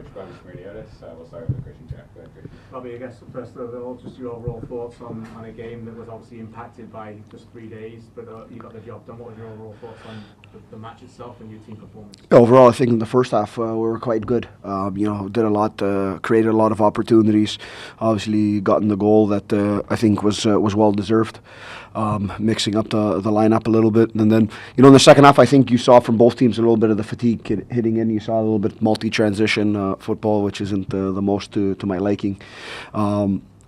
coach, Bobby Smyrniotis. We'll start with Christian Jack. Go ahead, Christian. Bobby, I guess first of all, just your overall thoughts on a game that was obviously impacted by just 3 days, but you got the job done. What was your overall thoughts on the match itself and your team performance? Overall, I think in the first half we were quite good. Did a lot, created a lot of opportunities. Obviously, gotten the goal that I think was well deserved. Mixing up the lineup a little bit, and then in the second half, I think you saw from both teams a little bit of the fatigue hitting in. You saw a little bit multi-transition football, which isn't the most to my liking.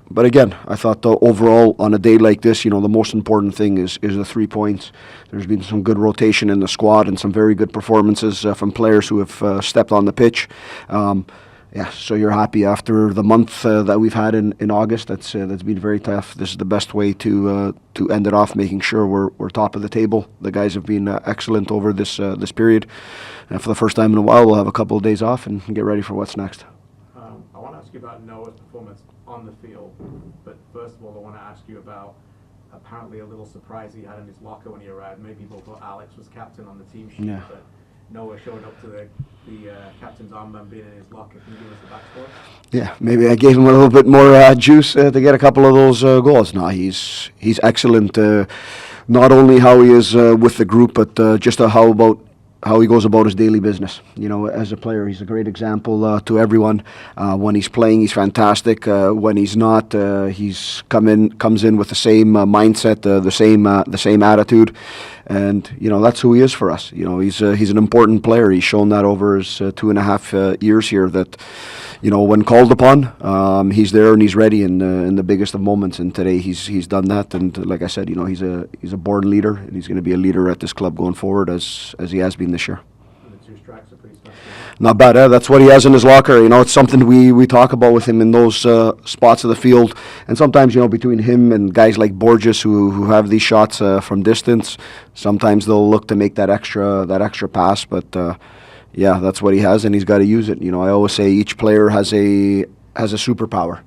But again, I thought overall on a day like this, the most important thing is the 3 points. There's been some good rotation in the squad and some very good performances from players who have stepped on the pitch. So you're happy after the month that we've had in August. That's been very tough. This is the best way to end it off, making sure we're top of the table. The guys have been excellent over this period, and for the first time in a while, we'll have a couple of days off and get ready for what's next. I want to ask you about Noah's performance on the field, but first of all, I want to ask you about apparently a little surprise he had in his locker when he arrived. Many people thought Alex was captain on the team sheet, but Noah showed up to the captain's armband being in his locker. Can you give us the backstory? Yeah, maybe I gave him a little bit more juice to get a couple of those goals. No, he's excellent. Not only how he is with the group, but just how he goes about his daily business. As a player, he's a great example to everyone. When he's playing, he's fantastic. When he's not, comes in with the same mindset, the same attitude, and that's who he is for us. He's an important player. He's shown that over his 2.5 years here that when called upon, he's there and he's ready in the biggest of moments. And today he's done that. And like I said, he's a born leader, and he's going to be a leader at this club going forward as he has been this year. And the 2 strikes are pretty special. Not bad. That's what he has in his locker. It's something we talk about with him in those spots of the field. And sometimes between him and guys like Borges who have these shots from distance, sometimes they'll look to make that extra pass, but. That's what he has, and he's got to use it. I always say each player has a superpower.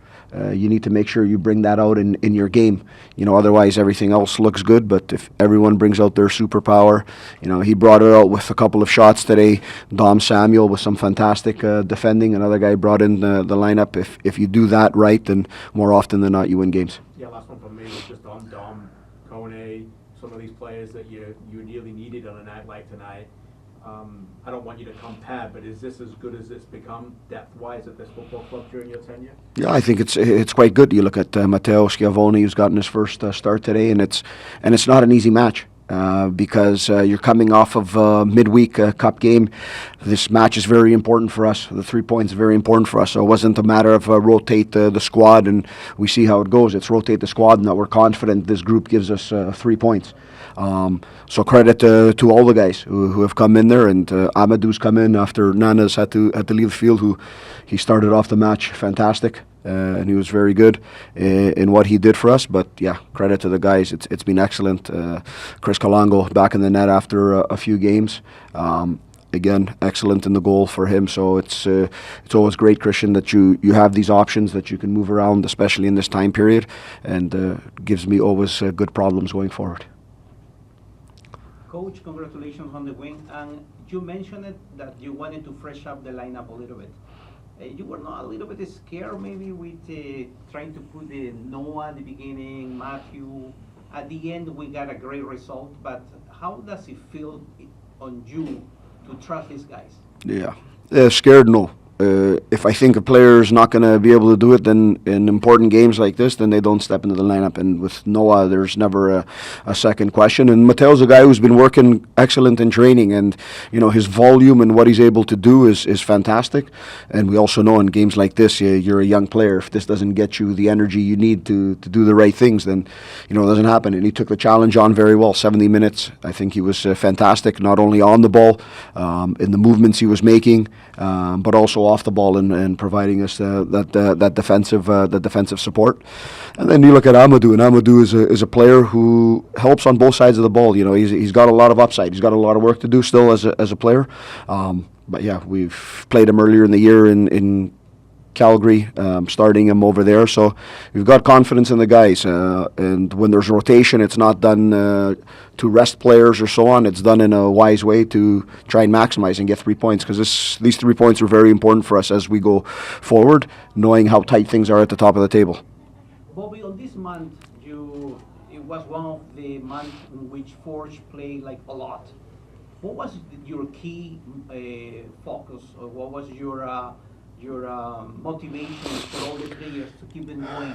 You need to make sure you bring that out in your game. Otherwise everything else looks good. But if everyone brings out their superpower, he brought it out with a couple of shots today. Dom Samuel with some fantastic defending. Another guy brought in the lineup. If you do that right, then more often than not you win games. Yeah, last one from me was just on Dom, Kone, some of these players that you really needed on a night like tonight. I don't want you to compare, but is this as good as it's become depth-wise at this football club during your tenure? Yeah, I think it's quite good. You look at Matteo Schiavone, who's gotten his first start today, and it's not an easy match. Because you're coming off of a midweek cup game. This match is very important for us. The 3 points are very important for us. So it wasn't a matter of rotate the squad and we see how it goes. It's rotate the squad and that we're confident this group gives us 3 points. So credit to all the guys who have come in there, and Amadou's come in after Nanas had to leave the field. He started off the match fantastic. And he was very good in what he did for us. But credit to the guys. It's been excellent. Chris Kalango back in the net after a few games. Again, excellent in the goal for him. So it's always great, Christian, that you have these options that you can move around, especially in this time period, and gives me always good problems going forward. Coach, congratulations on the win. And you mentioned that you wanted to fresh up the lineup a little bit. You were not a little bit scared maybe with trying to put Noah at the beginning, Matthew. At the end, we got a great result, but how does it feel on you to trust these guys? Scared, no. If I think a player is not going to be able to do it, then in important games like this, then they don't step into the lineup. And with Noah, there's never a second question. And Mateo's a guy who's been working excellent in training, and his volume and what he's able to do is fantastic. And we also know in games like this, you're a young player. If this doesn't get you the energy you need to do the right things, then it doesn't happen. And he took the challenge on very well. 70 minutes, I think he was fantastic, not only on the ball, in the movements he was making, but also off the ball and providing us that defensive support. And then you look at Amadou, and Amadou is a player who helps on both sides of the ball. He's got a lot of upside. He's got a lot of work to do still as a player. But we've played him earlier in the year in Calgary, starting him over there. So we've got confidence in the guys. And when there's rotation, it's not done to rest players or so on. It's done in a wise way to try and maximize and get 3 points, because these 3 points are very important for us as we go forward, knowing how tight things are at the top of the table. Bobby, on this month, it was one of the months in which Forge played like a lot. What was your key focus, or what was your motivation for all the players to keep them going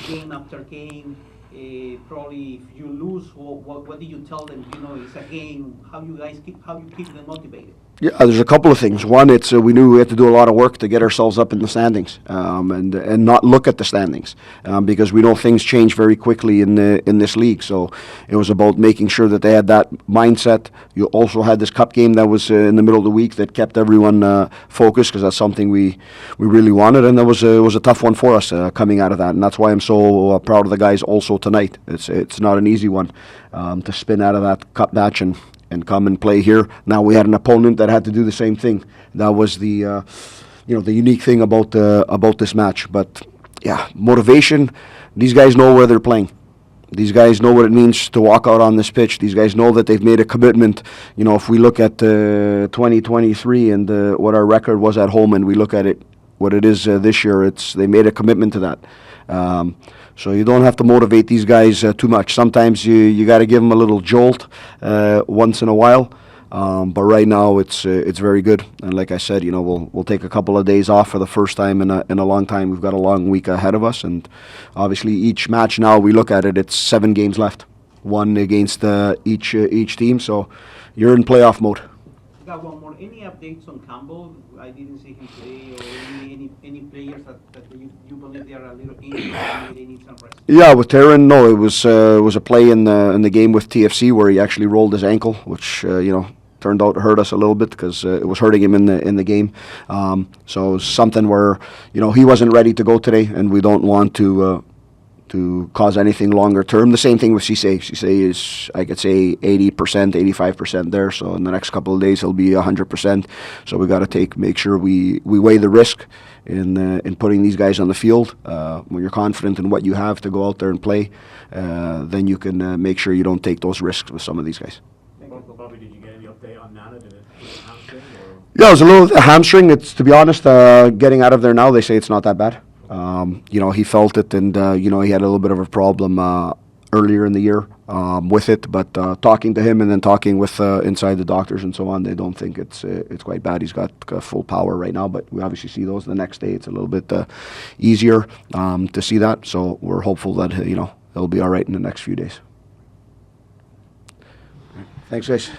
game after game? Probably if you lose, what do you tell them? It's a game. How you keep them motivated? Yeah, there's a couple of things. One, it's we knew we had to do a lot of work to get ourselves up in the standings, and not look at the standings, because we know things change very quickly in this league. So it was about making sure that they had that mindset. You also had this cup game that was in the middle of the week that kept everyone focused, because that's something we really wanted, and it was a tough one for us coming out of that, and that's why I'm so proud of the guys also tonight. It's not an easy one to spin out of that cup match and come and play here. Now we had an opponent that had to do the same thing. That was the the unique thing about this match. But yeah, motivation. These guys know where they're playing. These guys know what it means to walk out on this pitch. These guys know that they've made a commitment. If we look at 2023 and what our record was at home, and we look at it what it is this year, they made a commitment to that. So you don't have to motivate these guys too much. Sometimes you got to give them a little jolt once in a while. But right now it's very good. And like I said, we'll take a couple of days off for the first time in a long time. We've got a long week ahead of us, and obviously each match now we look at it, it's 7 games left, one against each team. So you're in playoff mode. Got one more. Any updates on Campbell? I didn't see him play, or any players that you believe they are a little injured and they need some rest? Yeah, with Taryn, no, it was a play in the game with TFC where he actually rolled his ankle, which turned out to hurt us a little bit because it was hurting him in the game. So it was something where he wasn't ready to go today, and we don't want to cause anything longer term. The same thing with Cisse. Cisse is, I could say, 80%, 85% there. So in the next couple of days, he'll be 100%. So we got to make sure we weigh the risk in putting these guys on the field. When you're confident in what you have to go out there and play, then you can make sure you don't take those risks with some of these guys. Bobby, did you get any update on Nana? Did it hamstring or? Yeah, it was a little hamstring. It's, to be honest, getting out of there now, they say it's not that bad. He felt it, and he had a little bit of a problem earlier in the year with it. But talking to him and then talking with inside the doctors and so on, they don't think it's quite bad. He's got full power right now, but we obviously see those the next day. It's a little bit easier to see that. So we're hopeful that it'll be all right in the next few days. Thanks, guys.